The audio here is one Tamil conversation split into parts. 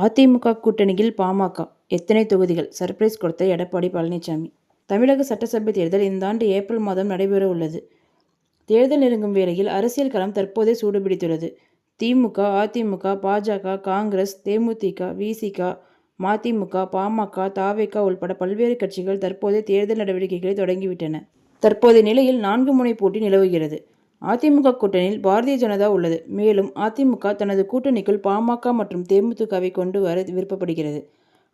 அதிமுக கூட்டணியில் பாமக எத்தனை தொகுதிகள்? சர்ப்ரைஸ் கொடுத்த எடப்பாடி பழனிசாமி. தமிழக சட்டசபை தேர்தல் இந்த ஆண்டு ஏப்ரல் மாதம் நடைபெற உள்ளது. தேர்தல் நெருங்கும் வேளையில் அரசியல் களம் தற்போதே சூடுபிடித்துள்ளது. திமுக, அதிமுக, பாஜக, காங்கிரஸ், தேமுதிக, விசிக, மதிமுக, பாமக, தவேக உள்பட பல்வேறு கட்சிகள் தற்போதே தேர்தல் நடவடிக்கைகளை தொடங்கிவிட்டன. தற்போதைய நிலையில் 4 முனை போட்டி நிலவுகிறது. அதிமுக கூட்டணியில் பாரதிய ஜனதா உள்ளது. மேலும் அதிமுக தனது கூட்டணிக்குள் பாமக மற்றும் தேமுதிகவை கொண்டு வர விருப்பப்படுகிறது.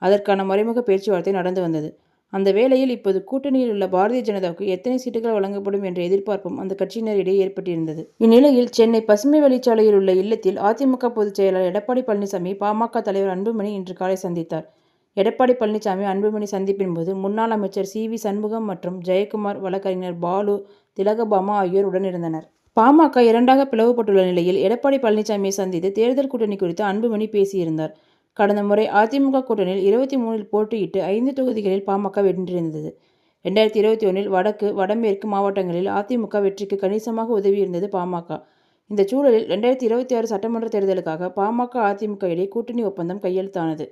அதற்கான மறைமுக பேச்சுவார்த்தை நடந்து வந்தது. அந்த வேளையில் இப்போது கூட்டணியில் உள்ள பாரதிய ஜனதாவுக்கு எத்தனை சீட்டுகள் வழங்கப்படும் என்ற எதிர்பார்ப்பும் அந்த கட்சியினரிடையே ஏற்பட்டிருந்தது. இந்நிலையில் சென்னை பசுமை வழிச்சாலையில் உள்ள இல்லத்தில் அதிமுக பொதுச் செயலாளர் எடப்பாடி பழனிசாமி பாமக தலைவர் அன்புமணி இன்று காலை சந்தித்தார். எடப்பாடி பழனிசாமி அன்புமணி சந்திப்பின் போது முன்னாள் அமைச்சர் சி.வி. சண்முகம் மற்றும் ஜெயக்குமார், வழக்கறிஞர் பாலு, திலகபாமா ஆகியோர் உடனிருந்தனர். பாமக 2ஆக பிளவுபட்டுள்ள நிலையில் எடப்பாடி பழனிசாமியை சந்தித்து தேர்தல் கூட்டணி குறித்து அன்புமணி பேசியிருந்தார். கடந்த முறை அதிமுக கூட்டணியில் 23 போட்டியிட்டு 5 தொகுதிகளில் பாமக வென்றிருந்தது. 2021 வடக்கு, வடமேற்கு மாவட்டங்களில் அதிமுக வெற்றிக்கு கணிசமாக உதவியிருந்தது பாமக. இந்த சூழலில் 2026 சட்டமன்ற தேர்தலுக்காக பாமக, அதிமுக இடையே கூட்டணி ஒப்பந்தம் கையெழுத்தானது.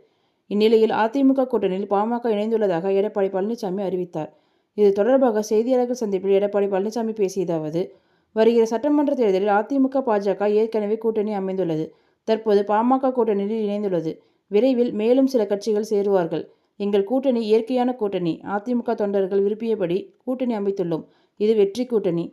இந்நிலையில் அதிமுக கூட்டணியில் பாமக இணைந்துள்ளதாக எடப்பாடி பழனிசாமி அறிவித்தார். இது தொடர்பாக செய்தியாளர்கள் சந்திப்பில் எடப்பாடி பழனிசாமி பேசியதாவது: வருகிற சட்டமன்ற தேர்தலில் அதிமுக, பாஜக ஏற்கனவே கூட்டணி அமைந்துள்ளது. தற்போது பாமக கூட்டணியில் இணைந்துள்ளது. விரைவில் மேலும் சில கட்சிகள் சேருவார்கள். எங்கள் கூட்டணி இயற்கையான கூட்டணி. அதிமுக தொண்டர்கள் விரும்பியபடி கூட்டணி அமைத்துள்ளோம். இது வெற்றி கூட்டணி.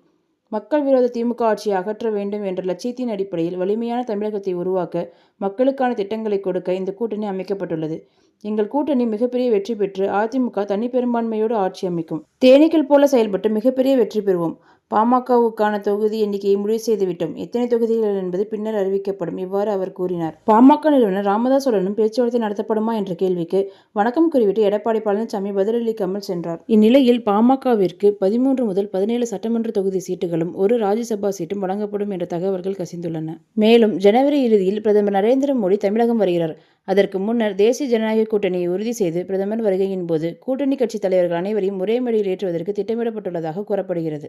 மக்கள் விரோத திமுக ஆட்சியை அகற்ற வேண்டும் என்ற லட்சியத்தின் அடிப்படையில் வலிமையான தமிழகத்தை உருவாக்க, மக்களுக்கான திட்டங்களை கொடுக்க இந்த கூட்டணி அமைக்கப்பட்டுள்ளது. எங்கள் கூட்டணி மிகப்பெரிய வெற்றி பெற்று அதிமுக தனிப்பெரும்பான்மையோடு ஆட்சி அமைக்கும். தேனீக்கள் போல செயல்பட்டு மிகப்பெரிய வெற்றி பெறுவோம். பாமகவுக்கான தொகுதி எண்ணிக்கையை முடிவு செய்துவிட்டோம். எத்தனை தொகுதிகள் என்பது பின்னர் அறிவிக்கப்படும். இவ்வாறு அவர் கூறினார். பாமக நிறுவனர் ராமதாசுடனும் பேச்சுவார்த்தை நடத்தப்படுமா என்ற கேள்விக்கு வணக்கம் கூறிவிட்டு எடப்பாடி பழனிசாமி பதிலளிக்காமல் சென்றார். இந்நிலையில் பாமகவிற்கு 13 முதல் 17 சட்டமன்ற தொகுதி சீட்டுகளும் 1 ராஜ்யசபா சீட்டும் வழங்கப்படும் என்ற தகவல்கள் கசிந்துள்ளன. மேலும் ஜனவரி இறுதியில் பிரதமர் நரேந்திர மோடி தமிழகம் வருகிறார். அதற்கு முன்னர் தேசிய ஜனநாயக கூட்டணியை உறுதி செய்து பிரதமர் வருகையின் போது கூட்டணி கட்சி தலைவர்கள் அனைவரையும் ஒரே மேடையில் ஏற்றுவதற்கு திட்டமிடப்பட்டுள்ளதாக கூறப்படுகிறது.